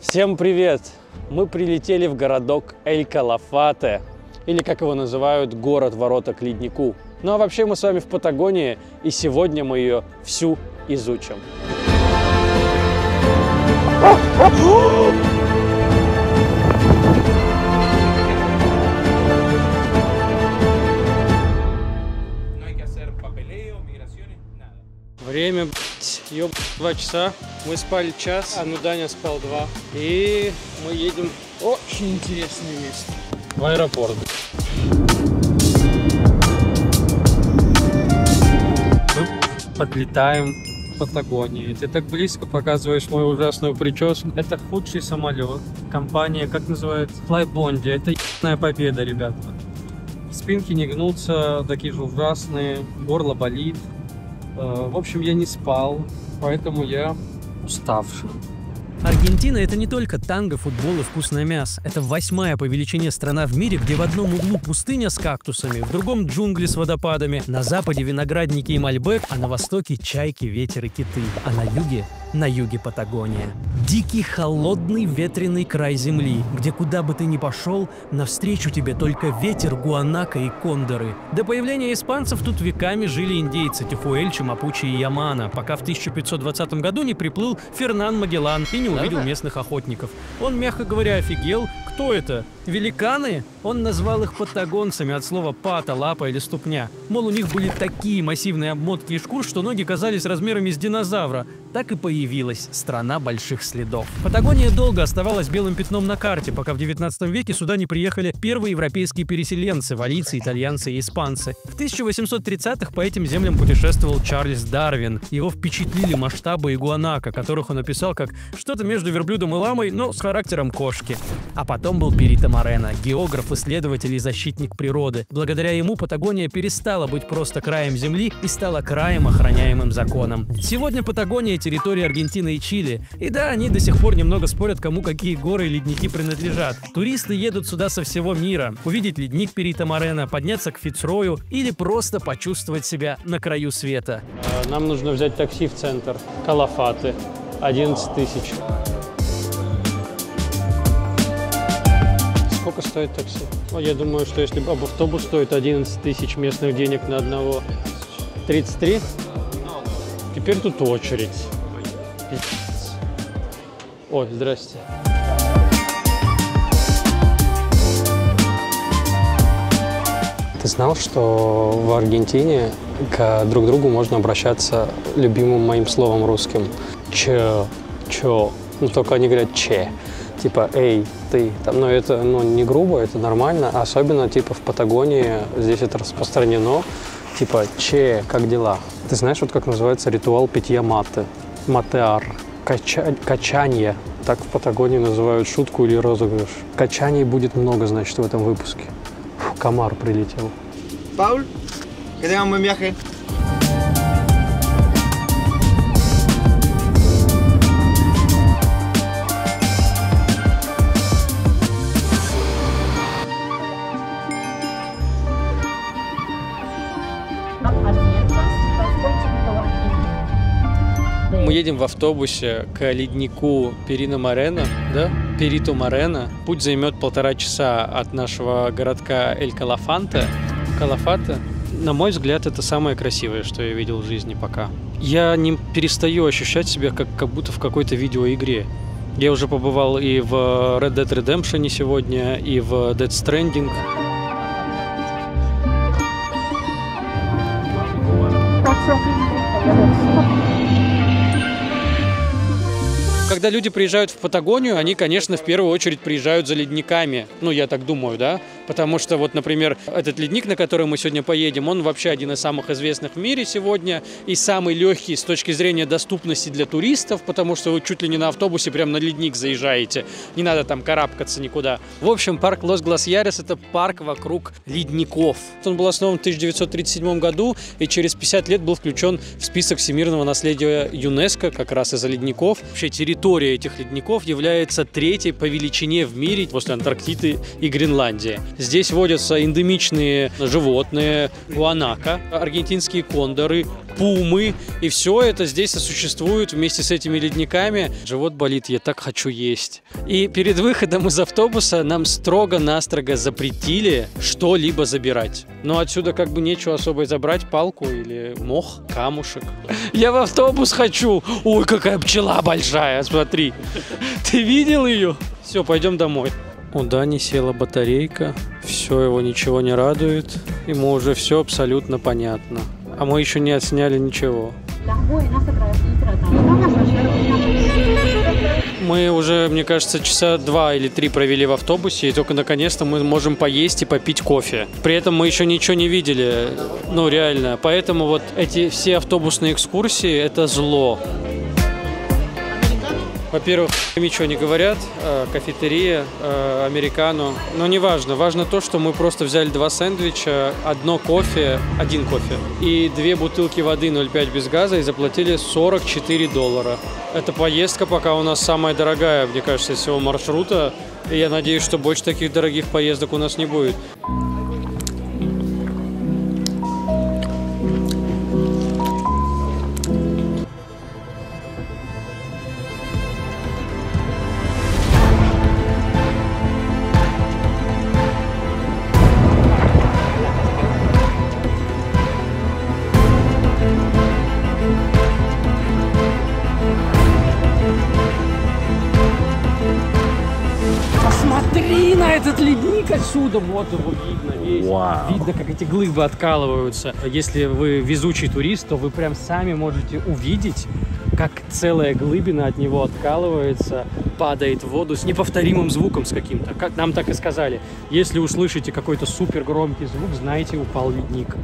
Всем привет! Мы прилетели в городок Эль-Калафате, или как его называют, город-ворота к леднику. Ну а вообще мы с вами в Патагонии, и сегодня мы ее всю изучим. Время, ёб, 2 часа. Мы спали час, а ну Даня спал 2. И мы едем в очень интересное место. В аэропорт. Мы подлетаем в Патагонии. Ты так близко показываешь мою ужасную прическу. Это худший самолет. Компания, как называется? Flybondi. Это ебаная победа, ребята. Спинки не гнутся, такие же ужасные. Горло болит. В общем, я не спал, поэтому я уставший. Аргентина – это не только танго, футбол и вкусное мясо. Это 8-я по величине страна в мире, где в одном углу пустыня с кактусами, в другом джунгли с водопадами, на западе виноградники и мальбек, а на востоке чайки, ветер и киты. А на юге Патагония. Дикий, холодный, ветреный край земли, где куда бы ты ни пошел, навстречу тебе только ветер, гуанако и кондоры. До появления испанцев тут веками жили индейцы Тихуэльчи, Мапучи и Ямана, пока в 1520 году не приплыл Фернан Магеллан и не увидел местных охотников. Он, мягко говоря, офигел. Кто это? Великаны? Он назвал их патагонцами от слова пата, лапа или ступня. Мол, у них были такие массивные обмотки и шкур, что ноги казались размерами с динозавра. Так и появилась страна больших следов. Патагония долго оставалась белым пятном на карте, пока в 19 веке сюда не приехали первые европейские переселенцы – валийцы, итальянцы и испанцы. В 1830-х по этим землям путешествовал Чарльз Дарвин. Его впечатлили масштабы игуанака, которых он описал как что-то между верблюдом и ламой, но с характером кошки. А потом был Перито Морено, географ, исследователь и защитник природы. Благодаря ему Патагония перестала быть просто краем земли и стала краем, охраняемым законом. Сегодня Патагония – территория Аргентины и Чили. И да, они до сих пор немного спорят, кому какие горы и ледники принадлежат. Туристы едут сюда со всего мира. Увидеть ледник Перито Морено, подняться к Фицрою или просто почувствовать себя на краю света. Нам нужно взять такси в центр Калафате. 11 тысяч. Сколько стоит такси? Ну, я думаю, что если автобус стоит 11 тысяч местных денег на одного, 33? Теперь тут очередь. Ой, здрасте. Ты знал, что в Аргентине к друг другу можно обращаться любимым моим словом русским? Чё, ну только они говорят че. Типа, эй, ты. Там, но это не грубо, это нормально. Особенно типа в Патагонии здесь это распространено. Типа, че, как дела? Ты знаешь, вот как называется ритуал питья маты? Матеар. Качанье. Так в Патагонии называют шутку или розыгрыш. Качаний будет много, значит, в этом выпуске. Фу, комар прилетел. Пауль, que tengan buen viaje. Мы едем в автобусе к леднику Перито Морено, да? Перито Морено. Путь займет 1,5 часа от нашего городка Эль-Калафате. Калафате, на мой взгляд, это самое красивое, что я видел в жизни пока. Я не перестаю ощущать себя как будто в какой-то видеоигре. Я уже побывал и в Red Dead Redemption сегодня, и в Death Stranding. Когда люди приезжают в Патагонию, они, конечно, в первую очередь приезжают за ледниками. Ну, я так думаю, да? Потому что, вот, например, этот ледник, на который мы сегодня поедем, он вообще один из самых известных в мире сегодня и самый легкий с точки зрения доступности для туристов, потому что вы чуть ли не на автобусе прямо на ледник заезжаете. Не надо там карабкаться никуда. В общем, парк Лос-Гласьярес – это парк вокруг ледников. Он был основан в 1937 году и через 50 лет был включен в список всемирного наследия ЮНЕСКО как раз из-за ледников. Вообще территория этих ледников является 3-й по величине в мире после Антарктиды и Гренландии. Здесь водятся эндемичные животные, гуанако, аргентинские кондоры, пумы. И все это здесь существует вместе с этими ледниками. Живот болит, я так хочу есть. И перед выходом из автобуса нам строго-настрого запретили что-либо забирать. Но отсюда как бы нечего особо забрать, палку или мох, камушек. Я в автобус хочу! Ой, какая пчела большая, смотри. Ты видел ее? Все, пойдем домой. У Дани села батарейка, все, его ничего не радует, ему уже все абсолютно понятно. А мы еще не отсняли ничего. Мы уже, мне кажется, часа 2 или 3 провели в автобусе, и только наконец-то мы можем поесть и попить кофе. При этом мы еще ничего не видели, ну реально. Поэтому вот эти все автобусные экскурсии – это зло. Во-первых, ничего не говорят, кафетерия, американо, но не важно. Важно то, что мы просто взяли 2 сэндвича, один кофе и 2 бутылки воды 0,5 без газа и заплатили $44. Эта поездка пока у нас самая дорогая, мне кажется, из всего маршрута. И я надеюсь, что больше таких дорогих поездок у нас не будет. Посмотри на этот ледник отсюда, вот его видно весь. Вау. Видно, как эти глыбы откалываются. Если вы везучий турист, то вы прям сами можете увидеть, как целая глыбина от него откалывается, падает в воду с неповторимым звуком с каким-то. Как нам так и сказали. Если услышите какой-то супер громкий звук, знаете, упал ледник.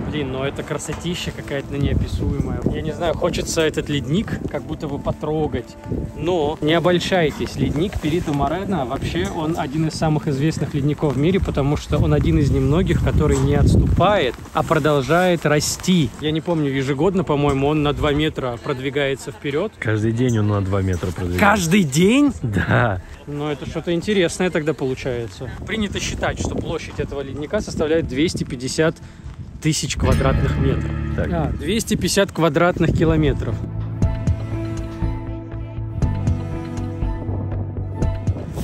Блин, но это красотища какая-то неописуемая. Я не знаю, хочется этот ледник как будто бы потрогать. Но не обольщайтесь, ледник Перито Морено вообще он один из самых известных ледников в мире, потому что он один из немногих, который не отступает, а продолжает расти. Я не помню, ежегодно, по-моему, он на 2 метра продвигается вперед. Каждый день он на 2 метра продвигается. Каждый день? Да. Ну, это что-то интересное тогда получается. Принято считать, что площадь этого ледника составляет 250 тысяч квадратных метров. Так. 250 квадратных километров.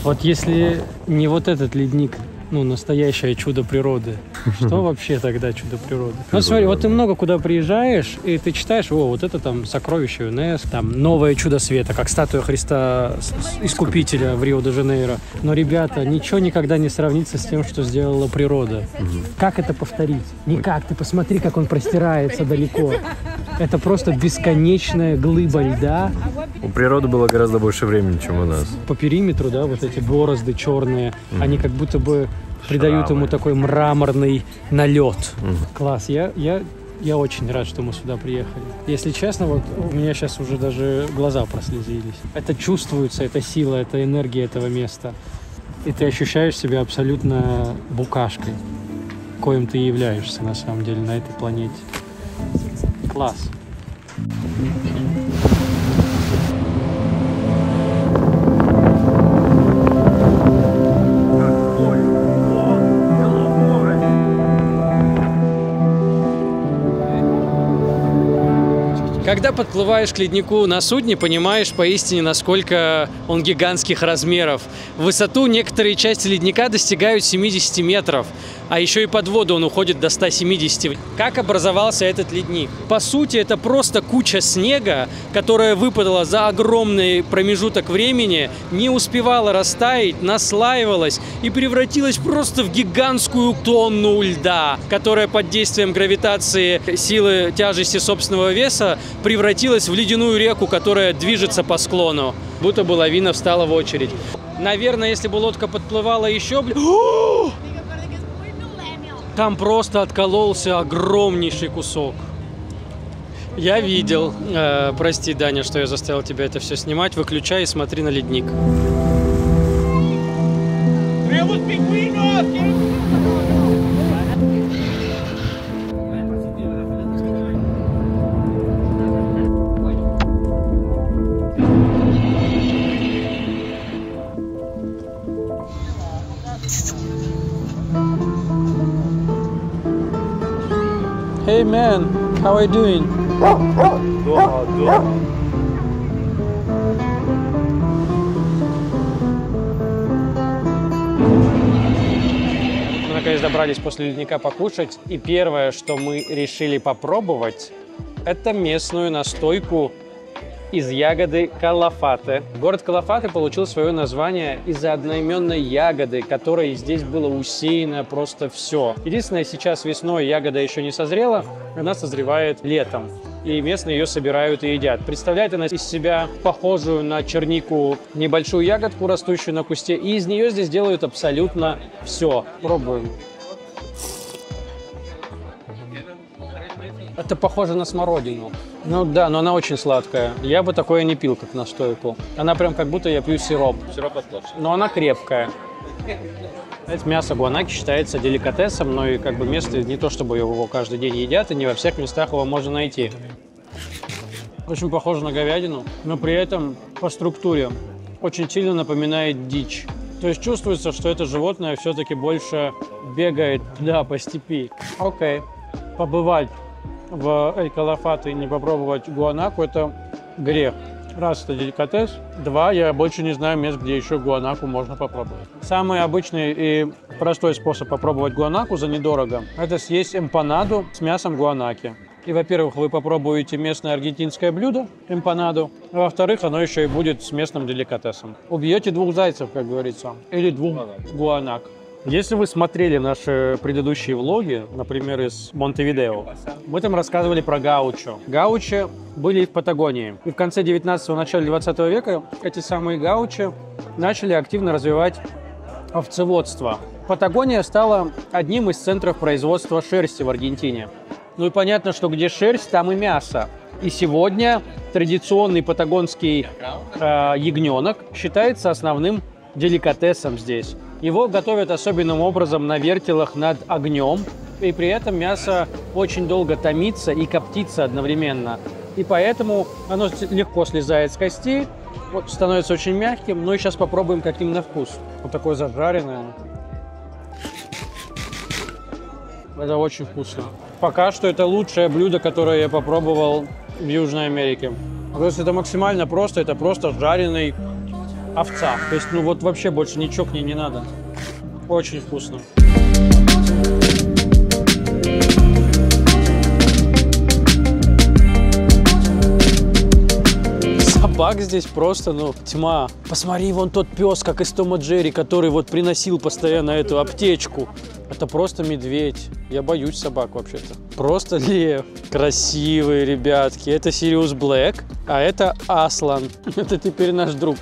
Вот если не вот этот ледник, ну, настоящее чудо природы, что вообще тогда чудо природы? Ну, смотри, вот ты много куда приезжаешь, и ты читаешь, о, вот это там сокровище ЮНЕСКО, там новое чудо света, как статуя Христа Искупителя в Рио-де-Жанейро. Но, ребята, ничего никогда не сравнится с тем, что сделала природа. Как это повторить? Никак. Ты посмотри, как он простирается далеко. Это просто бесконечная глыба льда. У природы было гораздо больше времени, чем у нас. По периметру, да, вот эти борозды черные, они как будто бы придают ему такой мраморный налет. Класс. Я очень рад, что мы сюда приехали. Если честно, вот у меня сейчас уже даже глаза прослезились. Это чувствуется, эта сила, эта энергия этого места. И ты ощущаешь себя абсолютно букашкой, коим ты являешься на самом деле на этой планете. Класс. Когда подплываешь к леднику на судне, понимаешь поистине, насколько он гигантских размеров. В высоту некоторые части ледника достигают 70 метров, а еще и под воду он уходит до 170. Как образовался этот ледник? По сути, это просто куча снега, которая выпадала за огромный промежуток времени, не успевала растаять, наслаивалась и превратилась просто в гигантскую тонну льда, которая под действием гравитации, силы тяжести собственного веса превратилась в ледяную реку, которая движется по склону. Будто бы лавина встала в очередь. Наверное, если бы лодка подплывала еще... Там просто откололся огромнейший кусок. Я видел. Прости, Даня, что я заставил тебя это все снимать. Выключай и смотри на ледник. Hey man, how are you doing? Мы наконец добрались после ледника покушать, и первое, что мы решили попробовать, это местную настойку из ягоды калафате. Город Калафате получил свое название из-за одноименной ягоды, которой здесь было усеяно просто все. Единственное, сейчас весной ягода еще не созрела, она созревает летом. И местные ее собирают и едят. Представляет она из себя похожую на чернику небольшую ягодку, растущую на кусте. И из нее здесь делают абсолютно все. Пробуем. Это похоже на смородину. Ну да, но она очень сладкая. Я бы такое не пил, как настойку. Она прям как будто я пью сироп. Сироп отложен. Но она крепкая. Это мясо гуанаки считается деликатесом, но и как бы место не то, чтобы его каждый день едят, и не во всех местах его можно найти. Очень похоже на говядину, но при этом по структуре очень сильно напоминает дичь. То есть чувствуется, что это животное все-таки больше бегает, да, по степи. Окей. Побывать в Эль-Калафате и не попробовать гуанаку – это грех. Раз, это деликатес. Два, я больше не знаю мест, где еще гуанаку можно попробовать. Самый обычный и простой способ попробовать гуанаку за недорого – это съесть эмпанаду с мясом гуанаки. И, во-первых, вы попробуете местное аргентинское блюдо, эмпанаду, а во-вторых, оно еще и будет с местным деликатесом. Убьете двух зайцев, как говорится, или двух гуанак. Если вы смотрели наши предыдущие влоги, например, из Монтевидео, мы там рассказывали про гаучо. Гаучо были в Патагонии. И в конце 19-го, начале 20 века эти самые гаучо начали активно развивать овцеводство. Патагония стала одним из центров производства шерсти в Аргентине. Ну и понятно, что где шерсть, там и мясо. И сегодня традиционный патагонский ягненок считается основным деликатесом здесь. Его готовят особенным образом на вертелах над огнем, и при этом мясо очень долго томится и коптится одновременно. И поэтому оно легко слезает с костей, становится очень мягким. Ну и сейчас попробуем, каким на вкус. Вот такое зажаренное. Это очень вкусно. Пока что это лучшее блюдо, которое я попробовал в Южной Америке. То есть это максимально просто, это просто жареный овца. То есть, ну вот вообще больше ничего к ней не надо. Очень вкусно. Собак здесь просто, ну, тьма. Посмотри, вон тот пес, как из Тома Джерри, который вот приносил постоянно эту аптечку. Это просто медведь. Я боюсь собак вообще-то. Просто лев. Красивые ребятки. Это Сириус Блэк, а это Аслан. Это теперь наш друг.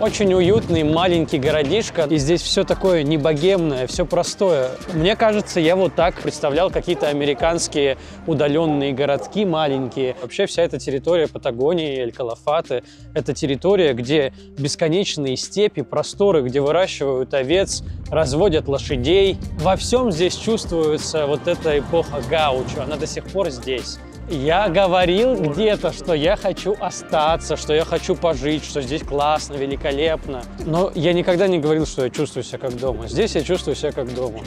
Очень уютный маленький городишко, и здесь все такое не богемное, все простое. Мне кажется, я вот так представлял какие-то американские удаленные городки маленькие. Вообще вся эта территория Патагонии, Эль-Калафате – это территория, где бесконечные степи, просторы, где выращивают овец, разводят лошадей. Во всем здесь чувствуется вот эта эпоха гаучо, она до сих пор здесь. Я говорил где-то, что я хочу остаться, что я хочу пожить, что здесь классно, великолепно. Но я никогда не говорил, что я чувствую себя как дома. Здесь я чувствую себя как дома.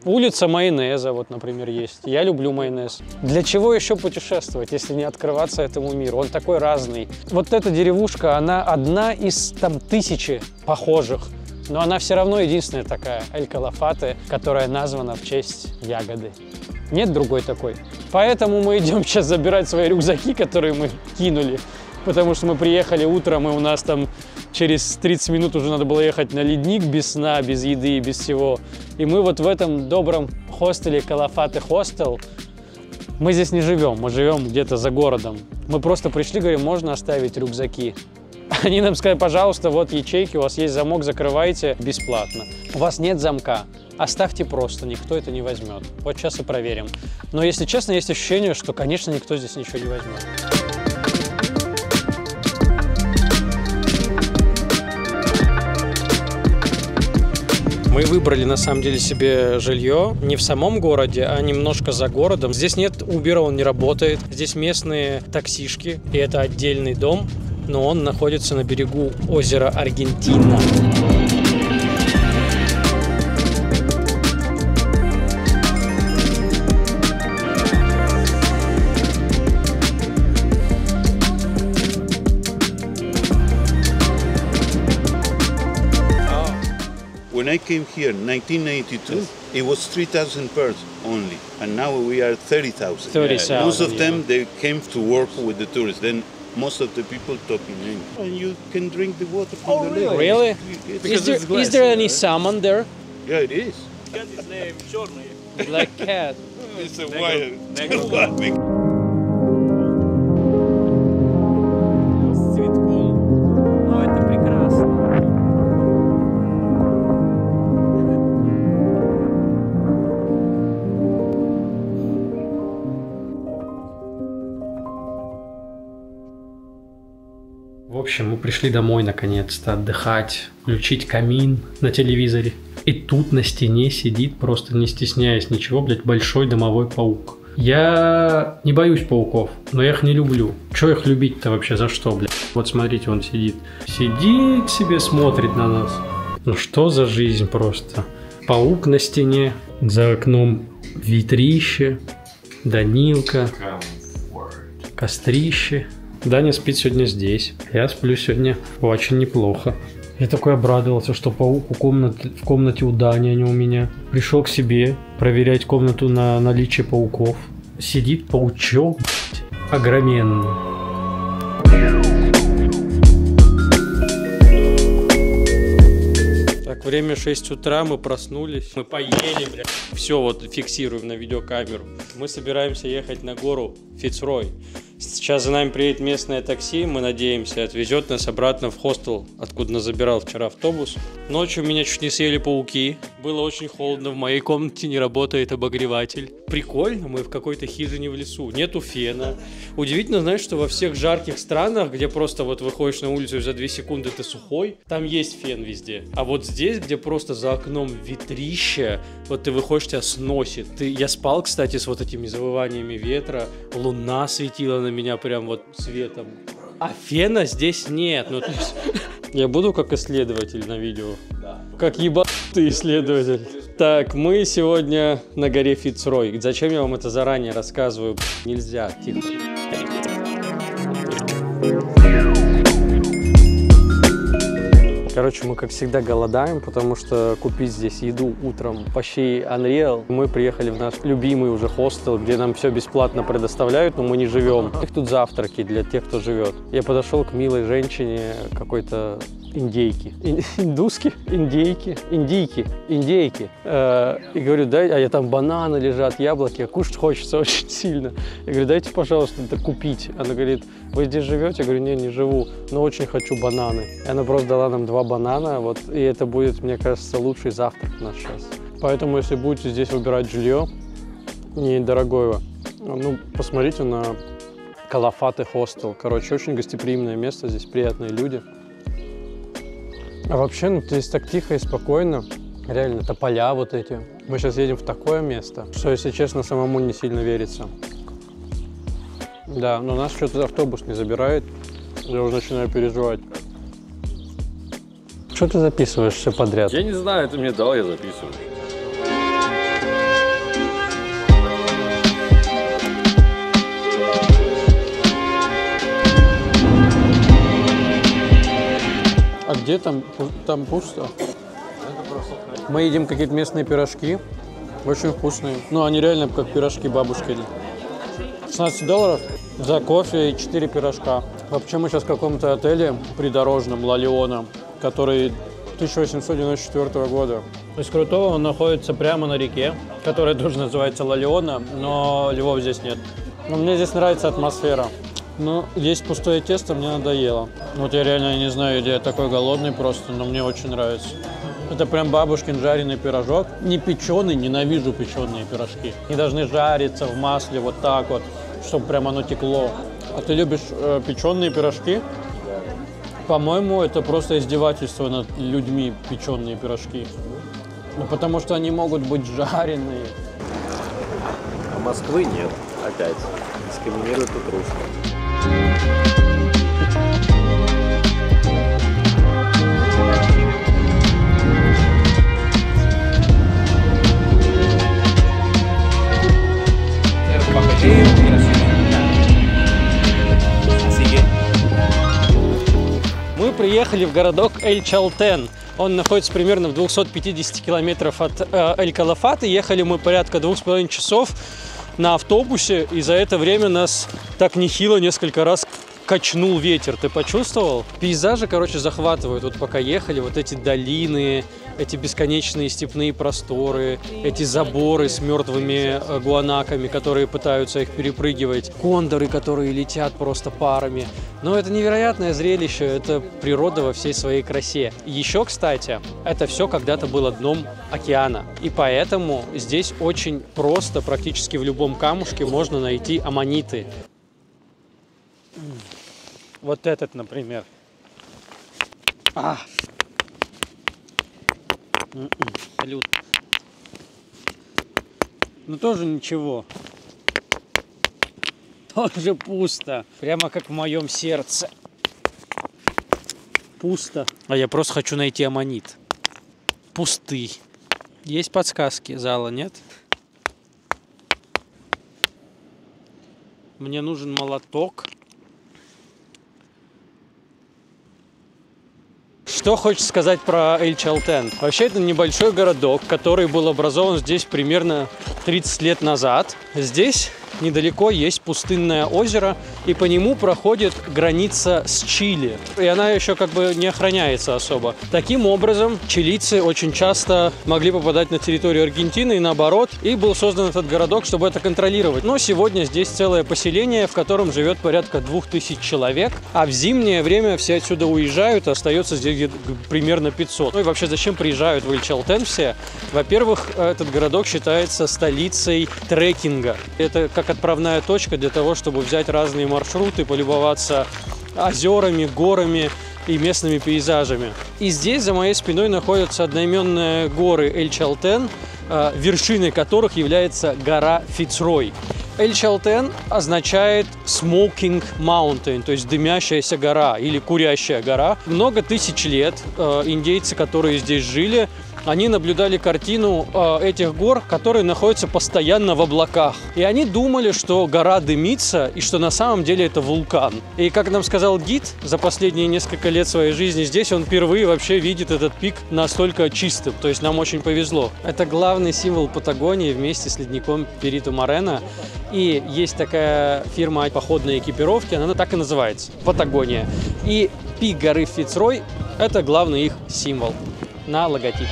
Улица майонеза, вот, например, есть. Я люблю майонез. Для чего еще путешествовать, если не открываться этому миру? Он такой разный. Вот эта деревушка, она одна из там тысячи похожих. Но она все равно единственная такая, Эль-Калафате, которая названа в честь ягоды. Нет другой такой. Поэтому мы идем сейчас забирать свои рюкзаки, которые мы кинули. Потому что мы приехали утром, и у нас там через 30 минут уже надо было ехать на ледник без сна, без еды, без всего. И мы вот в этом добром хостеле Калафате Хостел. Мы здесь не живем, мы живем где-то за городом. Мы просто пришли, говорим, можно оставить рюкзаки. Они нам сказали, пожалуйста, вот ячейки, у вас есть замок, закрывайте бесплатно. У вас нет замка, оставьте просто, никто это не возьмет. Вот сейчас и проверим. Но, если честно, есть ощущение, что, конечно, никто здесь ничего не возьмет. Мы выбрали, на самом деле, себе жилье не в самом городе, а немножко за городом. Здесь нет Uber, он не работает. Здесь местные таксишки, и это отдельный дом. Но он находится на берегу озера Аргентина. When I came here in 1992, it was 3,000 birds only, and now we are 30,000. 30,000, Most of yeah. them, they came to work with the tourists. Then most of the people talk in English. And you can drink the water from the lake. Really? It's- Is there any salmon there? Yeah, it is. Cat is named Chorny. Black cat. It's a wild. С цветком. Ну, это прекрасно. В общем, мы пришли домой наконец-то отдыхать, включить камин на телевизоре. И тут на стене сидит, просто не стесняясь ничего, блядь, большой домовой паук. Я не боюсь пауков, но я их не люблю. Чё их любить-то вообще, за что, блядь? Вот смотрите, он сидит. Сидит себе, смотрит на нас. Ну что за жизнь просто. Паук на стене, за окном ветрище, Данилка, кострище. Даня спит сегодня здесь. Я сплю сегодня очень неплохо. Я такой обрадовался, что паук в комнате у Дани, а не у меня. Пришел к себе проверять комнату на наличие пауков. Сидит паучок, блядь, огроменный. Так, время 6 утра, мы проснулись. Мы поели, блядь. Все вот фиксируем на видеокамеру. Мы собираемся ехать на гору Фицрой. Сейчас за нами приедет местное такси, мы надеемся, отвезет нас обратно в хостел, откуда нас забирал вчера автобус. Ночью меня чуть не съели пауки. Было очень холодно, в моей комнате не работает обогреватель. Прикольно, мы в какой-то хижине в лесу, нету фена. Удивительно, знаешь, что во всех жарких странах, где просто вот выходишь на улицу и за 2 секунды ты сухой, там есть фен везде. А вот здесь, где просто за окном ветрище, вот ты выходишь, тебя сносит. Я спал, кстати, с вот этими завываниями ветра, луна светила на меня прям вот светом. А фена здесь нет. Ну, то есть, я буду как исследователь на видео. Да. Как ебанутый исследователь. Так, мы сегодня на горе Фицрой. Зачем я вам это заранее рассказываю? Нельзя. Тихо. Короче, мы, как всегда, голодаем, потому что купить здесь еду утром почти unreal. Мы приехали в наш любимый уже хостел, где нам все бесплатно предоставляют, но мы не живем. Их тут завтраки для тех, кто живет. Я подошел к милой женщине, какой-то индейки. Индуски? Индейки? Индейки. И говорю, дай, а я там бананы лежат, яблоки, а кушать хочется очень сильно. Я говорю, дайте, пожалуйста, это купить. Она говорит, вы здесь живете? Я говорю, не живу, но очень хочу бананы. И она просто дала нам 2 банана, вот, и это будет, мне кажется, лучший завтрак наш сейчас. Поэтому, если будете здесь выбирать жилье, недорогое, ну, посмотрите на Калафате хостел. Короче, очень гостеприимное место, здесь приятные люди. А вообще, ну, здесь так тихо и спокойно. Реально, тополя вот эти. Мы сейчас едем в такое место, что, если честно, самому не сильно верится. Да, но нас что-то автобус не забирает. Я уже начинаю переживать. Что ты записываешь все подряд? Я не знаю, ты мне дал, я записываю. А где там? Там пусто. Мы едим какие-то местные пирожки. Очень вкусные. Ну, они реально как пирожки бабушкины. $16 за кофе и 4 пирожка. Вообще мы сейчас в каком-то отеле придорожном Ла Леона, который 1894 года. То есть крутого, он находится прямо на реке, которая тоже называется Ла Леона, но львов здесь нет. Но мне здесь нравится атмосфера. Но есть пустое тесто, мне надоело. Вот я реально не знаю, или я такой голодный просто, но мне очень нравится. Это прям бабушкин жареный пирожок. Не печеный, ненавижу печеные пирожки. Они должны жариться в масле вот так вот, чтобы прям оно текло. А ты любишь печеные пирожки? По-моему, это просто издевательство над людьми, печеные пирожки. Ну, потому что они могут быть жареные. А Москвы нет. Опять. Дискриминируют тут русских. Мы приехали в городок Эль-Чалтен. Он находится примерно в 250 километров от Эль-Калафата. Ехали мы порядка 2,5 часов на автобусе, и за это время нас так нехило несколько раз качнул ветер. Ты почувствовал? Пейзажи, короче, захватывают. Вот пока ехали, вот эти долины, эти бесконечные степные просторы, эти заборы с мертвыми гуанаками, которые пытаются их перепрыгивать, кондоры, которые летят просто парами. Но это невероятное зрелище, это природа во всей своей красе. Еще, кстати, это все когда-то было дном океана. И поэтому здесь очень просто, практически в любом камушке можно найти аммониты. Вот этот, например. Салют. Ну тоже ничего. Тоже пусто. Прямо как в моем сердце. Пусто. А я просто хочу найти аммонит. Пустый. Есть подсказки зала, нет? Мне нужен молоток. Что хочется сказать про Эль-Чалтен? Вообще, это небольшой городок, который был образован здесь примерно 30 лет назад. Здесь недалеко есть пустынное озеро, и по нему проходит граница с Чили. И она еще как бы не охраняется особо. Таким образом, чилийцы очень часто могли попадать на территорию Аргентины и наоборот. И был создан этот городок, чтобы это контролировать. Но сегодня здесь целое поселение, в котором живет порядка 2000 человек. А в зимнее время все отсюда уезжают, остается здесь примерно 500. Ну и вообще, зачем приезжают в Эль-Чалтен все? Во-первых, этот городок считается столицей трекинга. Это как отправная точка для того, чтобы взять разные маршруты, полюбоваться озерами, горами и местными пейзажами. И здесь за моей спиной находятся одноименные горы Эль-Чалтен, вершиной которых является гора Фицрой. Эль-Чалтен означает smoking mountain, то есть дымящаяся гора или курящая гора. Много тысяч лет индейцы, которые здесь жили, они наблюдали картину этих гор, которые находятся постоянно в облаках. И они думали, что гора дымится и что на самом деле это вулкан. И как нам сказал гид, за последние несколько лет своей жизни здесь он впервые вообще видит этот пик настолько чистым. То есть нам очень повезло. Это главный символ Патагонии вместе с ледником Перито Морено. И есть такая фирма походной экипировки, она так и называется – Патагония. И пик горы Фицрой – это главный их символ на логотипе.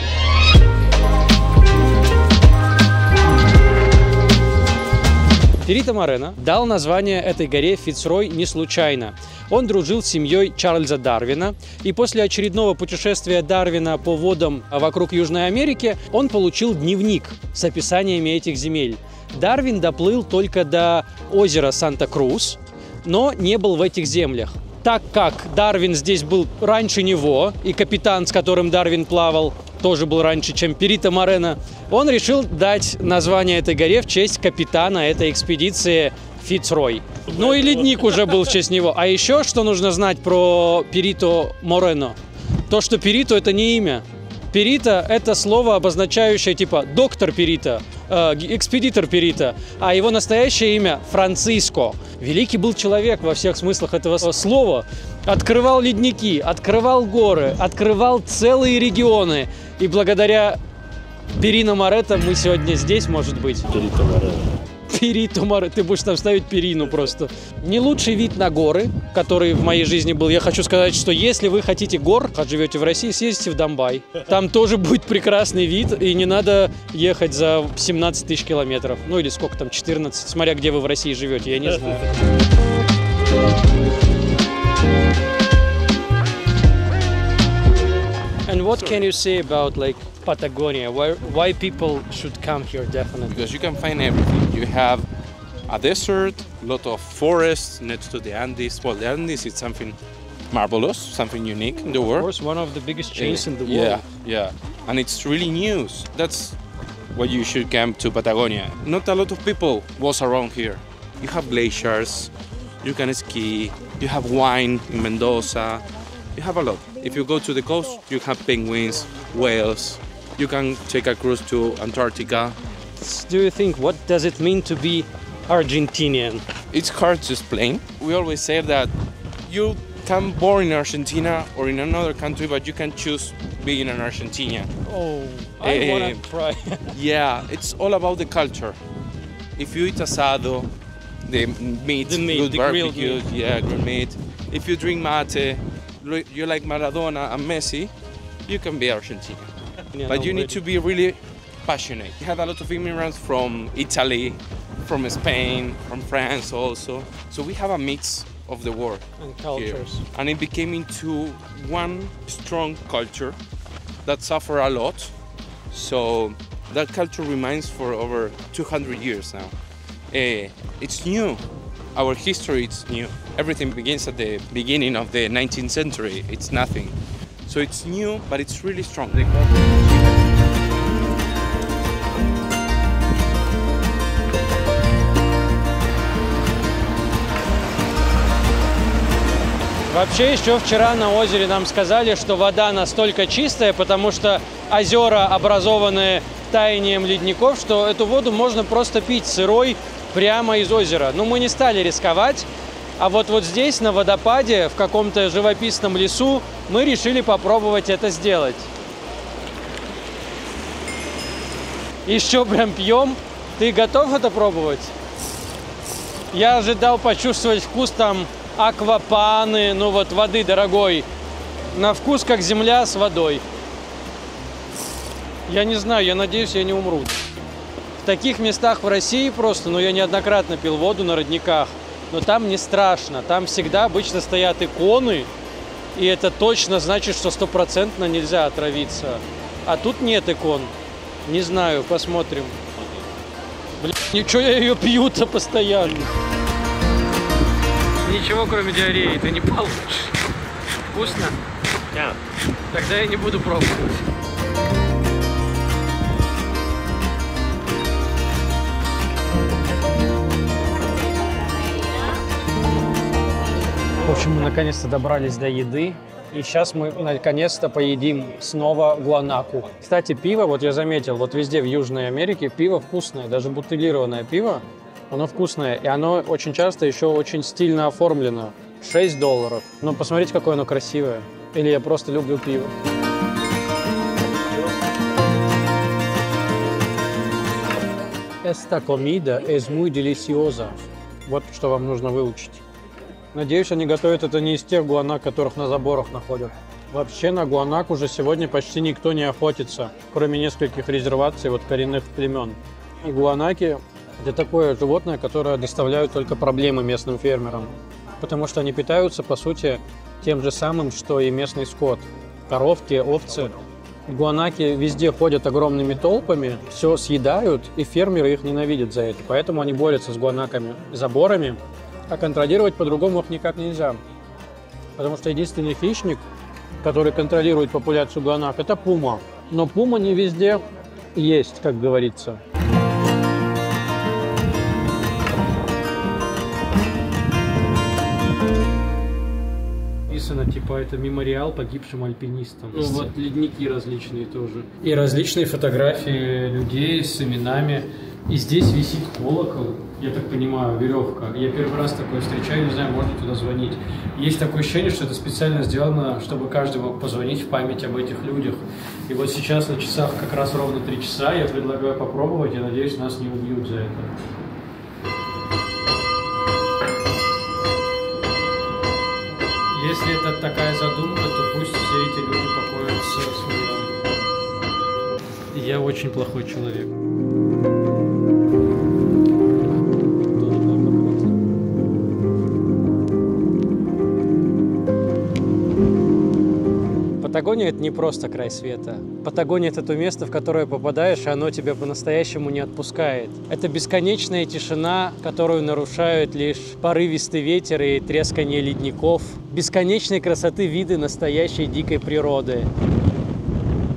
Перито Морено дал название этой горе Фицрой не случайно. Он дружил с семьей Чарльза Дарвина, и после очередного путешествия Дарвина по водам вокруг Южной Америки он получил дневник с описаниями этих земель. Дарвин доплыл только до озера Санта-Крус, но не был в этих землях. Так как Дарвин здесь был раньше него, и капитан, с которым Дарвин плавал, тоже был раньше, чем Перито Морено, он решил дать название этой горе в честь капитана этой экспедиции Фицрой. Ну и ледник уже был в честь него. А еще, что нужно знать про Перито Морено? То, что Перито – это не имя. Перито – это слово, обозначающее типа доктор Перито, экспедитор Перито, а его настоящее имя – Франциско. Великий был человек во всех смыслах этого слова. Открывал ледники, открывал горы, открывал целые регионы. И благодаря Перино Морено мы сегодня здесь, может быть. Перито Морено. Перито Морено. Ты будешь там ставить перину просто. Не лучший вид на горы, который в моей жизни был. Я хочу сказать, что если вы хотите гор, а живете в России, съездите в Домбай. Там тоже будет прекрасный вид, и не надо ехать за 17 тысяч километров. Ну или сколько там, 14, смотря где вы в России живете, я не знаю. And what can you say about like Patagonia? Why people should come here definitely? Because you can find everything. You have a desert, a lot of forests next to the Andes. Well, the Andes is something marvelous, something unique in the Of world. course, one of the biggest chains in the world. Yeah, and it's really new. That's why you should come to Patagonia. Not a lot of people was around here. You have glaciers, you can ski, you have wine in Mendoza. You have a lot. If you go to the coast, you have penguins, whales. You can take a cruise to Antarctica. Do you think, what does it mean to be Argentinian? It's hard to explain. We always say that you can born in Argentina or in another country, but you can choose being in Argentina. Oh, I wanna try. Yeah, it's all about the culture. If you eat asado, the meat, good the barbecue, grilled meat. yeah, grilled meat. If you drink mate, you like Maradona and Messi, you can be Argentina. But you need to be really passionate. We had a lot of immigrants from Italy, from Spain, from France also. So we have a mix of the world And cultures. here. And it became into one strong culture that suffered a lot. So that culture remains for over 200 years now. It's new. Our history is new. Everything begins at the beginning of the 19th century. It's nothing. So it's new, but it's really strong. Вообще, еще вчера на озере нам сказали, что вода настолько чистая, потому что озера образованы таянием ледников, что эту воду можно просто пить сырой прямо из озера. Но мы не стали рисковать, а вот здесь, на водопаде, в каком-то живописном лесу, мы решили попробовать это сделать. Еще прям пьем. Ты готов это пробовать? Я ожидал почувствовать вкус там аквапаны, ну вот воды дорогой. На вкус как земля с водой. Я не знаю, я надеюсь, я не умру. В таких местах в России просто, я неоднократно пил воду на родниках, но там не страшно. Там всегда обычно стоят иконы, и это точно значит, что 100% нельзя отравиться. А тут нет икон. Не знаю, посмотрим. Блин, ничего, я ее пью-то постоянно. Ничего, кроме диареи, ты не получишь. Вкусно? Да. Тогда я не буду пробовать. В общем, мы наконец-то добрались до еды. И сейчас мы наконец-то поедим снова гуанаку. Кстати, пиво, вот я заметил, вот везде в Южной Америке пиво вкусное. Даже бутылированное пиво, оно вкусное. И оно очень часто еще очень стильно оформлено. $6. Ну, посмотрите, какое оно красивое. Или я просто люблю пиво. Esta comida es muy deliciosa. Вот что вам нужно выучить. Надеюсь, они готовят это не из тех гуанак, которых на заборах находят. Вообще на гуанак уже сегодня почти никто не охотится, кроме нескольких резерваций коренных племен. И гуанаки – это такое животное, которое доставляют только проблемы местным фермерам, потому что они питаются, по сути, тем же самым, что и местный скот. Коровки, овцы. Гуанаки везде ходят огромными толпами, все съедают, и фермеры их ненавидят за это. Поэтому они борются с гуанаками заборами, а контролировать по-другому их никак нельзя. Потому что единственный хищник, который контролирует популяцию гуанак, это пума. Но пума не везде есть, как говорится. Написано, типа, это мемориал погибшим альпинистам. Ну вот ледники различные тоже. И различные фотографии людей с именами. И здесь висит колокол, я так понимаю, веревка. Я первый раз такое встречаю, не знаю, можно туда звонить. Есть такое ощущение, что это специально сделано, чтобы каждый мог позвонить в память об этих людях. И вот сейчас на часах как раз ровно 3 часа, я предлагаю попробовать, я надеюсь, нас не убьют за это. Если это такая задумка, то пусть все эти люди покоятся в своем. Я очень плохой человек. Патагония – это не просто край света. Патагония – это то место, в которое попадаешь, и оно тебя по-настоящему не отпускает. Это бесконечная тишина, которую нарушают лишь порывистый ветер и трескание ледников. Бесконечной красоты виды настоящей дикой природы.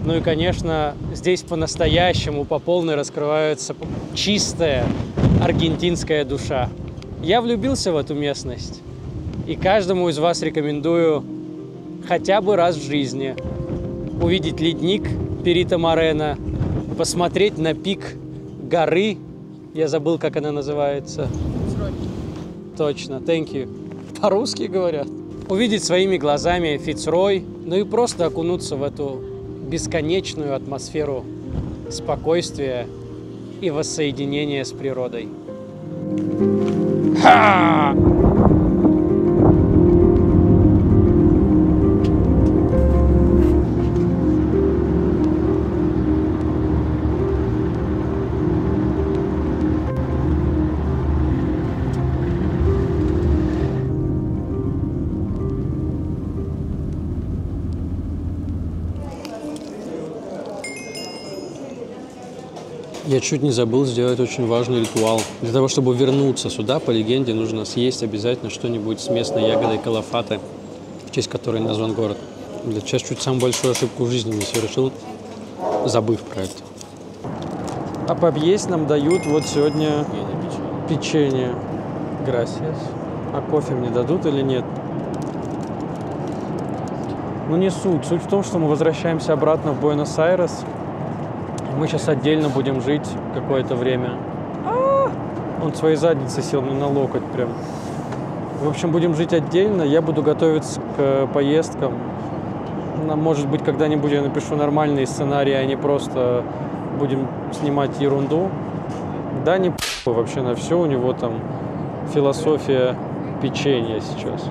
Ну и, конечно, здесь по-настоящему, по полной раскрывается чистая аргентинская душа. Я влюбился в эту местность. И каждому из вас рекомендую хотя бы раз в жизни увидеть ледник Перито-Морено, посмотреть на пик горы, я забыл, как она называется. Точно, thank you. По-русски говорят. Увидеть своими глазами Фицрой, ну и просто окунуться в эту бесконечную атмосферу спокойствия и воссоединения с природой. Ха! Я чуть не забыл сделать очень важный ритуал. Для того, чтобы вернуться сюда, по легенде, нужно съесть обязательно что-нибудь с местной ягодой калафаты, в честь которой назван город. Я сейчас чуть самую большую ошибку в жизни не совершил, забыв про это. А поесть нам дают вот сегодня печенье. Gracias. А кофе мне дадут или нет? Ну не суть. Суть в том, что мы возвращаемся обратно в Буэнос-Айрес. Мы сейчас отдельно будем жить какое-то время. Он своей задницей сел мне на локоть прям. В общем, будем жить отдельно. Я буду готовиться к поездкам. Может быть, когда-нибудь я напишу нормальные сценарии, а не просто будем снимать ерунду. Да не вообще на все. У него там философия печенья сейчас.